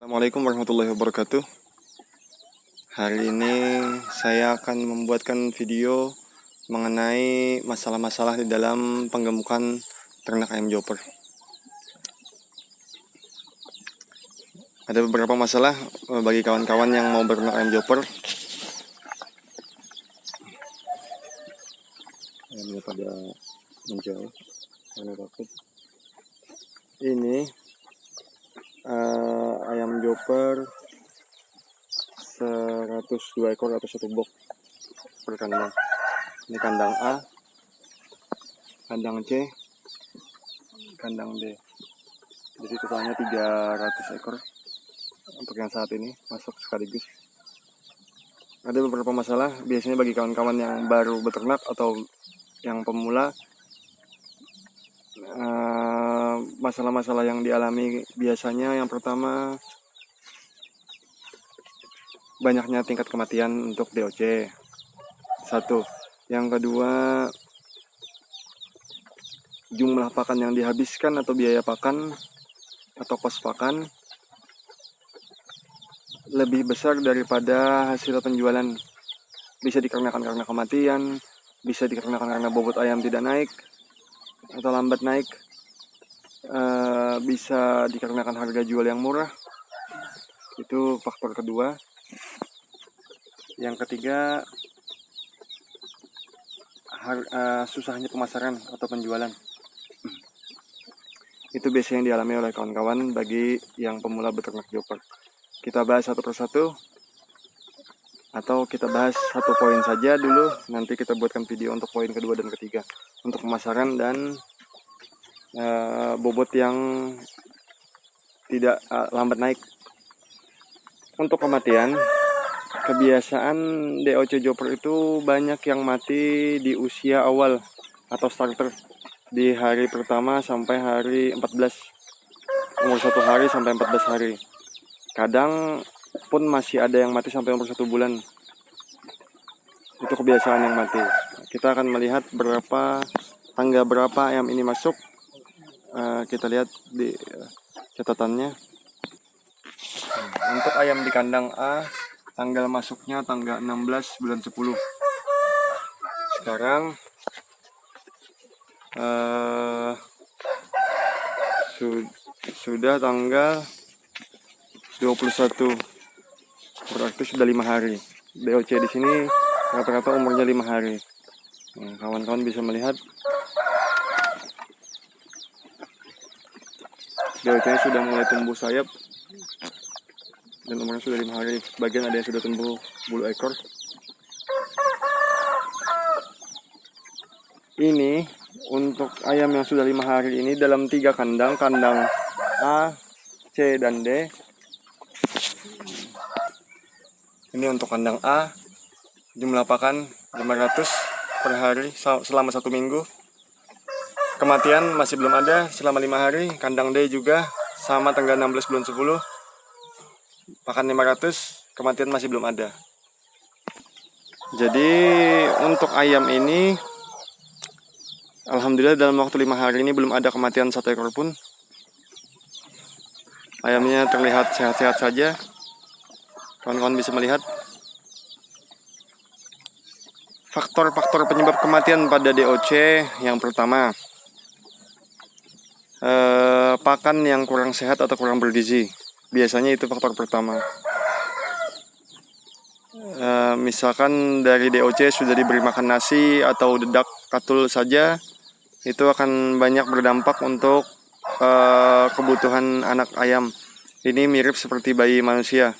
Assalamualaikum warahmatullahi wabarakatuh. Hari ini saya akan membuatkan video mengenai masalah-masalah di dalam penggemukan ternak ayam joper. Ada beberapa masalah bagi kawan-kawan yang mau berternak ayam joper. Ayamnya pada menjauh karena takut. Ini ayam joper 102 ekor atau 1 box per kandang. Ini kandang A, kandang C, kandang D. Jadi totalnya 300 ekor untuk yang saat ini masuk sekaligus. Ada beberapa masalah biasanya bagi kawan-kawan yang baru beternak atau yang pemula. Masalah-masalah yang dialami biasanya yang pertama, banyaknya tingkat kematian untuk DOC. Satu. Yang kedua, jumlah pakan yang dihabiskan atau biaya pakan atau kos pakan lebih besar daripada hasil penjualan. Bisa dikarenakan karena kematian, bisa dikarenakan karena bobot ayam tidak naik atau lambat naik, bisa dikarenakan harga jual yang murah. Itu faktor kedua. Yang ketiga, susahnya pemasaran atau penjualan. Itu biasanya yang dialami oleh kawan-kawan bagi yang pemula beternak joper. Kita bahas satu persatu, atau kita bahas satu poin saja dulu. Nanti kita buatkan video untuk poin kedua dan ketiga, untuk pemasaran dan bobot yang tidak lambat naik. Untuk kematian, kebiasaan DOC joper itu banyak yang mati di usia awal atau starter, di hari pertama sampai hari 14, umur 1 hari sampai 14 hari. Kadang pun masih ada yang mati sampai umur 1 bulan. Itu kebiasaan yang mati. Kita akan melihat tanggal berapa ayam ini masuk. Kita lihat di catatannya. Untuk ayam di kandang A, tanggal masuknya tanggal 16 bulan 10. Sekarang sudah tanggal 21, berarti sudah 5 hari. DOC di sini rata-rata umurnya 5 hari. Kawan-kawan bisa melihat DOC-nya sudah mulai tumbuh sayap dan umurnya sudah 5 hari. Sebagian ada yang sudah tumbuh bulu ekor. Ini untuk ayam yang sudah 5 hari ini dalam 3 kandang, kandang A, C, dan D. Ini untuk kandang A, jumlah pakan 500 per hari selama 1 minggu. Kematian masih belum ada selama 5 hari. Kandang D juga sama, tanggal 16 bulan 10. Pakan 500, kematian masih belum ada. Jadi untuk ayam ini, alhamdulillah dalam waktu 5 hari ini belum ada kematian 1 ekor pun. Ayamnya terlihat sehat-sehat saja. Kawan-kawan bisa melihat. Faktor-faktor penyebab kematian pada DOC, yang pertama, pakan yang kurang sehat atau kurang bergizi. Biasanya itu faktor pertama. Misalkan dari DOC sudah diberi makan nasi atau dedak katul saja, itu akan banyak berdampak untuk kebutuhan anak ayam. Ini mirip seperti bayi manusia.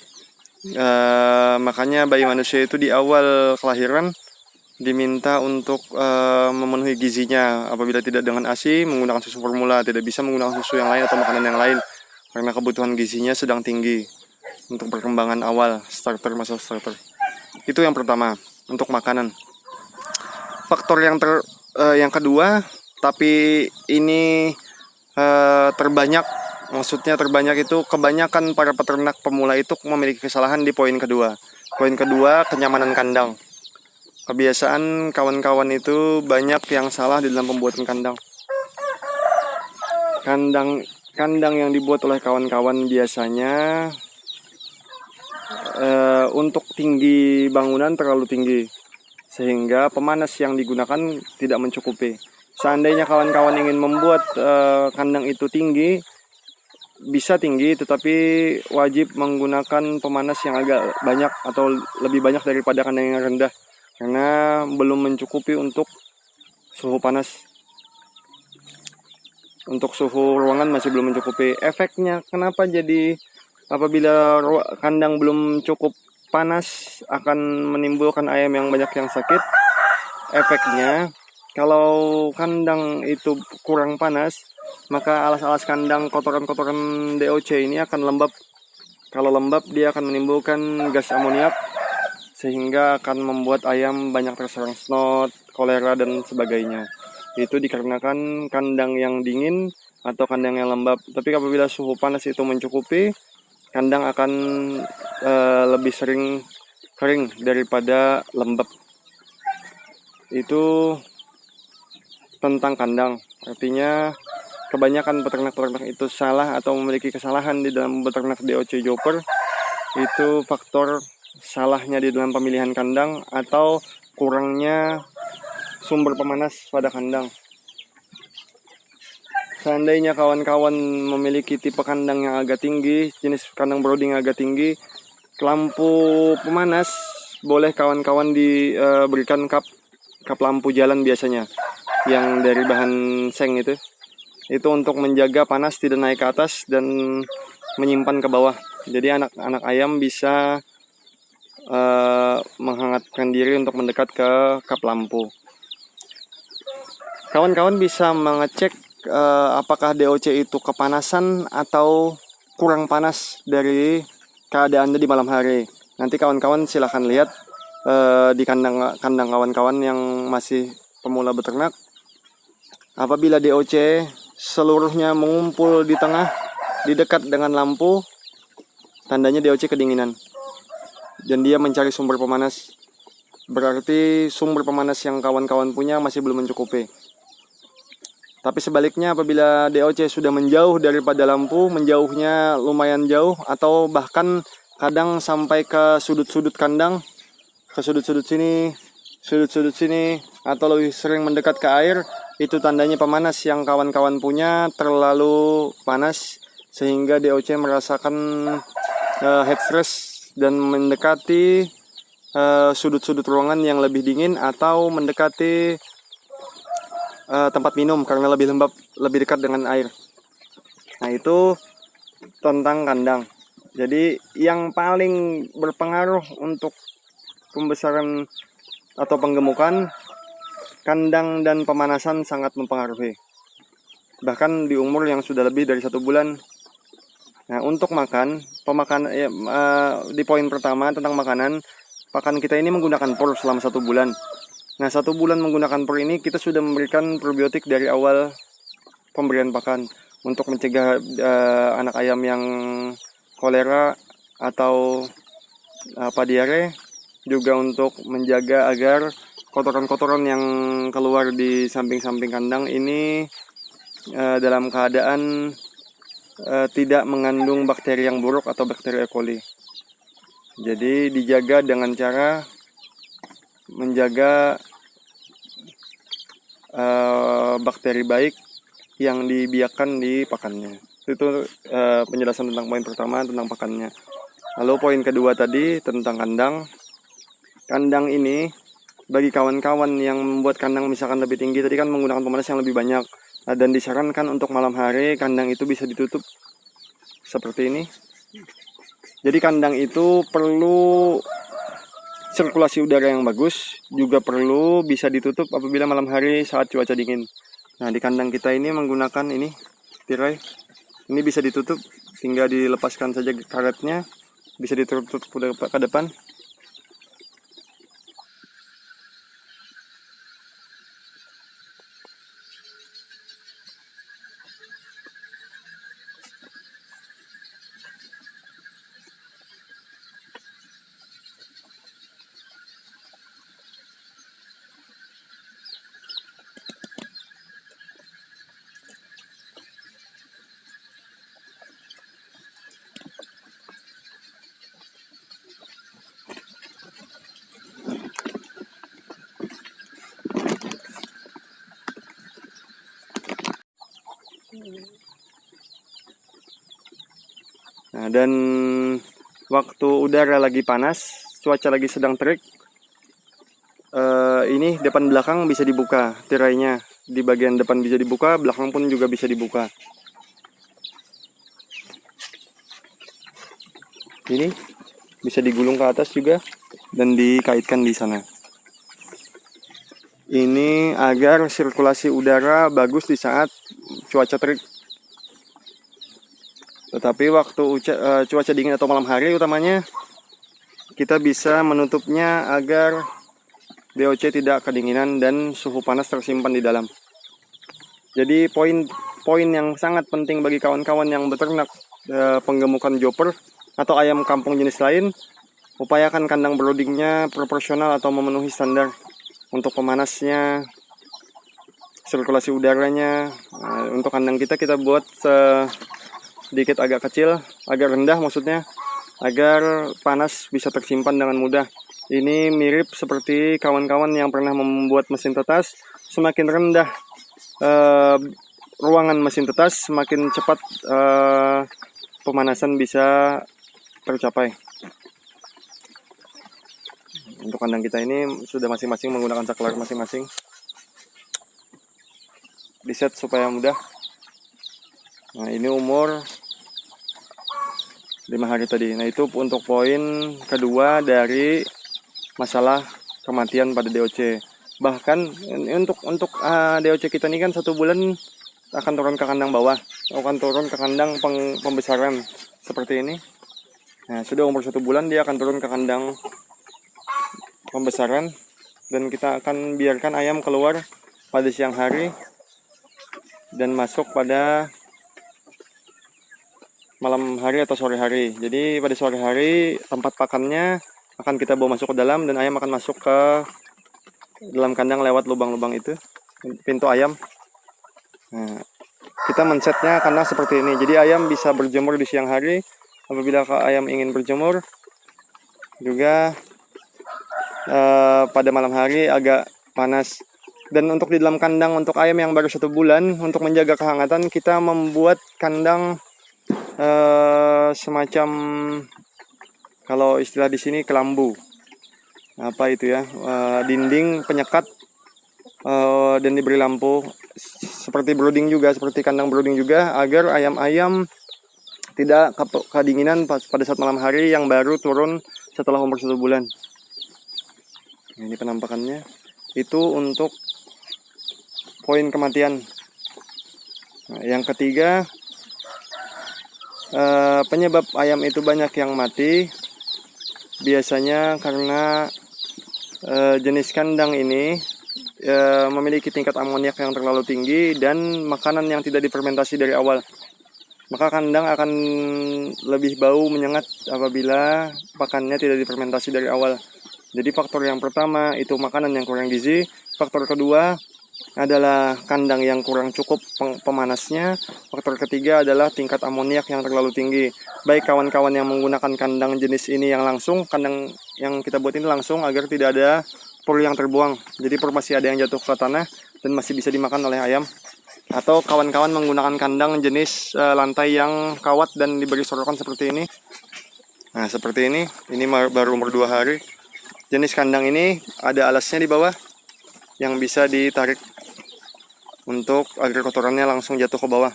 Makanya bayi manusia itu di awal kelahiran diminta untuk memenuhi gizinya. Apabila tidak dengan ASI, menggunakan susu formula, tidak bisa menggunakan susu yang lain atau makanan yang lain, karena kebutuhan gizinya sedang tinggi untuk perkembangan awal masa starter. Itu yang pertama, untuk makanan. Faktor yang kedua, tapi ini terbanyak, maksudnya terbanyak itu kebanyakan para peternak pemula itu memiliki kesalahan di poin kedua. Poin kedua, kenyamanan kandang. Kebiasaan kawan-kawan itu banyak yang salah di dalam pembuatan kandang. Kandang yang dibuat oleh kawan-kawan biasanya untuk tinggi bangunan terlalu tinggi, sehingga pemanas yang digunakan tidak mencukupi. Seandainya kawan-kawan ingin membuat kandang itu tinggi, bisa tinggi, tetapi wajib menggunakan pemanas yang agak banyak atau lebih banyak daripada kandang yang rendah, karena belum mencukupi untuk suhu panas. Untuk suhu ruangan masih belum mencukupi. Efeknya kenapa jadi apabila kandang belum cukup panas akan menimbulkan ayam yang banyak yang sakit? Efeknya, kalau kandang itu kurang panas, maka alas-alas kandang, kotoran-kotoran DOC ini akan lembab. Kalau lembab, dia akan menimbulkan gas amoniak, sehingga akan membuat ayam banyak terserang snot, kolera, dan sebagainya. Itu dikarenakan kandang yang dingin atau kandang yang lembab. Tapi apabila suhu panas itu mencukupi, kandang akan lebih sering kering daripada lembab. Itu tentang kandang. Artinya kebanyakan peternak-peternak itu salah atau memiliki kesalahan di dalam beternak DOC Joper. Itu faktor salahnya di dalam pemilihan kandang atau kurangnya sumber pemanas pada kandang. Seandainya kawan-kawan memiliki tipe kandang yang agak tinggi, jenis kandang brooding yang agak tinggi, lampu pemanas boleh kawan-kawan diberikan kap lampu jalan biasanya yang dari bahan seng itu untuk menjaga panas tidak naik ke atas dan menyimpan ke bawah. Jadi anak-anak ayam bisa menghangatkan diri untuk mendekat ke kap lampu. Kawan-kawan bisa mengecek apakah DOC itu kepanasan atau kurang panas dari keadaannya di malam hari. Nanti kawan-kawan silahkan lihat di kandang kawan-kawan yang masih pemula beternak. Apabila DOC seluruhnya mengumpul di tengah, di dekat dengan lampu, tandanya DOC kedinginan. Dan dia mencari sumber pemanas. Berarti sumber pemanas yang kawan-kawan punya masih belum mencukupi. Tapi sebaliknya apabila DOC sudah menjauh daripada lampu, menjauhnya lumayan jauh atau bahkan kadang sampai ke sudut-sudut kandang, ke sudut-sudut sini, atau lebih sering mendekat ke air, itu tandanya pemanas yang kawan-kawan punya terlalu panas sehingga DOC merasakan head stress dan mendekati sudut-sudut ruangan yang lebih dingin atau mendekati tempat minum karena lebih lembab, lebih dekat dengan air. Nah, itu tentang kandang. Jadi yang paling berpengaruh untuk pembesaran atau penggemukan, kandang dan pemanasan sangat mempengaruhi. Bahkan di umur yang sudah lebih dari 1 bulan. Nah, untuk di poin pertama tentang makanan, pakan kita ini menggunakan pur selama 1 bulan. Nah, 1 bulan menggunakan pur ini kita sudah memberikan probiotik dari awal pemberian pakan untuk mencegah anak ayam yang kolera atau diare, juga untuk menjaga agar kotoran-kotoran yang keluar di samping-samping kandang ini dalam keadaan tidak mengandung bakteri yang buruk atau bakteri E. coli. Jadi dijaga dengan cara menjaga bakteri baik yang dibiarkan di pakannya. Itu penjelasan tentang poin pertama tentang pakannya. Lalu poin kedua tadi tentang kandang. Kandang ini bagi kawan-kawan yang membuat kandang misalkan lebih tinggi, tadi kan menggunakan pemanas yang lebih banyak, dan disarankan untuk malam hari kandang itu bisa ditutup seperti ini. Jadi kandang itu perlu sirkulasi udara yang bagus, juga perlu bisa ditutup apabila malam hari saat cuaca dingin. Nah, di kandang kita ini menggunakan ini tirai. Ini bisa ditutup, tinggal dilepaskan saja karetnya, bisa ditutup ke depan. Nah, dan waktu udara lagi panas, cuaca lagi sedang terik, ini depan belakang bisa dibuka tirainya. Di bagian depan bisa dibuka, belakang pun juga bisa dibuka. Ini bisa digulung ke atas juga dan dikaitkan di sana. Ini agar sirkulasi udara bagus di saat cuaca terik. Tetapi waktu cuaca dingin atau malam hari utamanya, kita bisa menutupnya agar DOC tidak kedinginan dan suhu panas tersimpan di dalam. Jadi poin yang sangat penting bagi kawan-kawan yang beternak penggemukan joper atau ayam kampung jenis lain, upayakan kandang broodingnya proporsional atau memenuhi standar untuk pemanasnya, sirkulasi udaranya. Untuk kandang kita buat sedikit agak kecil, agak rendah maksudnya, agar panas bisa tersimpan dengan mudah. Ini mirip seperti kawan-kawan yang pernah membuat mesin tetas. Semakin rendah ruangan mesin tetas, semakin cepat pemanasan bisa tercapai. Untuk kandang kita ini sudah masing-masing menggunakan saklar masing-masing. Diset supaya mudah. Nah, ini umur 5 hari tadi. Nah, itu untuk poin kedua dari masalah kematian pada DOC. Bahkan untuk DOC kita ini kan 1 bulan akan turun ke kandang bawah, akan turun ke kandang pembesaran seperti ini. Nah, sudah umur 1 bulan dia akan turun ke kandang pembesaran, dan kita akan biarkan ayam keluar pada siang hari dan masuk pada malam hari atau sore hari. Jadi pada sore hari tempat pakannya akan kita bawa masuk ke dalam, dan ayam akan masuk ke dalam kandang lewat lubang-lubang itu, pintu ayam. Nah, kita men-setnya kandang seperti ini. Jadi ayam bisa berjemur di siang hari. Apabila ayam ingin berjemur, juga pada malam hari agak panas. Dan untuk di dalam kandang untuk ayam yang baru 1 bulan, untuk menjaga kehangatan, kita membuat kandang semacam, kalau istilah di sini, kelambu. Apa itu ya? Dinding penyekat dan diberi lampu seperti brooding juga, seperti kandang brooding juga, agar ayam-ayam tidak kedinginan pada saat malam hari yang baru turun setelah umur 1 bulan. Ini penampakannya. Itu untuk poin kematian. Nah, yang ketiga, penyebab ayam itu banyak yang mati biasanya karena jenis kandang ini memiliki tingkat amoniak yang terlalu tinggi dan makanan yang tidak difermentasi dari awal. Maka kandang akan lebih bau menyengat apabila pakannya tidak difermentasi dari awal. Jadi faktor yang pertama itu makanan yang kurang gizi. Faktor kedua adalah kandang yang kurang cukup pemanasnya. Faktor ketiga adalah tingkat amoniak yang terlalu tinggi. Baik kawan-kawan yang menggunakan kandang jenis ini yang langsung, kandang yang kita buat ini langsung, agar tidak ada pur yang terbuang. Jadi pur masih ada yang jatuh ke tanah dan masih bisa dimakan oleh ayam. Atau kawan-kawan menggunakan kandang jenis lantai yang kawat dan diberi sorokan seperti ini. Nah, seperti ini baru umur 2 hari. Jenis kandang ini ada alasnya di bawah yang bisa ditarik untuk agar kotorannya langsung jatuh ke bawah.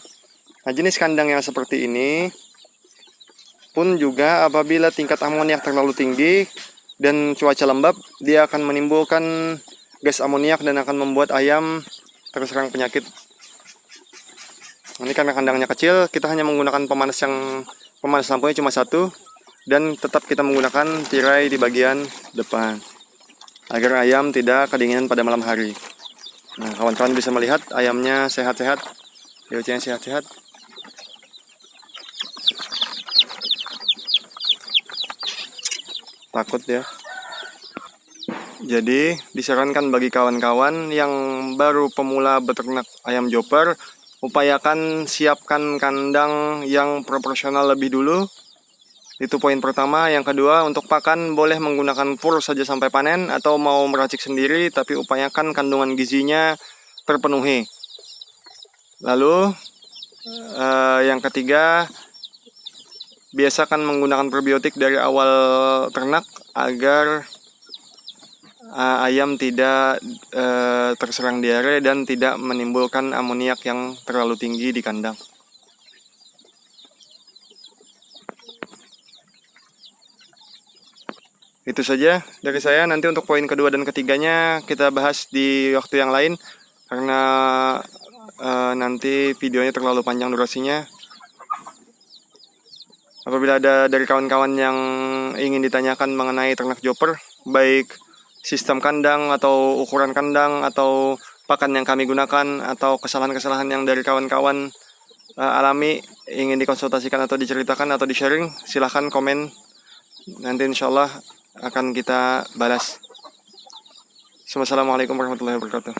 Nah, jenis kandang yang seperti ini pun juga apabila tingkat amoniak terlalu tinggi dan cuaca lembab, dia akan menimbulkan gas amoniak dan akan membuat ayam terserang penyakit. Ini karena kandangnya kecil, kita hanya menggunakan pemanas lampunya cuma 1, dan tetap kita menggunakan tirai di bagian depan agar ayam tidak kedinginan pada malam hari. Nah, kawan-kawan bisa melihat ayamnya sehat-sehat, DOC-nya sehat-sehat. Takut ya. Jadi disarankan bagi kawan-kawan yang baru pemula beternak ayam joper, upayakan siapkan kandang yang proporsional lebih dulu. Itu poin pertama. Yang kedua, untuk pakan boleh menggunakan pur saja sampai panen, atau mau meracik sendiri, tapi upayakan kandungan gizinya terpenuhi. Lalu yang ketiga, biasakan menggunakan probiotik dari awal ternak agar ayam tidak terserang diare dan tidak menimbulkan amoniak yang terlalu tinggi di kandang. Itu saja dari saya. Nanti untuk poin kedua dan ketiganya kita bahas di waktu yang lain, karena nanti videonya terlalu panjang durasinya. Apabila ada dari kawan-kawan yang ingin ditanyakan mengenai ternak chopper, baik sistem kandang atau ukuran kandang atau pakan yang kami gunakan atau kesalahan-kesalahan yang dari kawan-kawan alami, ingin dikonsultasikan atau diceritakan atau di-sharing, silahkan komen. Nanti insya Allah akan kita balas. Wassalamualaikum warahmatullahi wabarakatuh.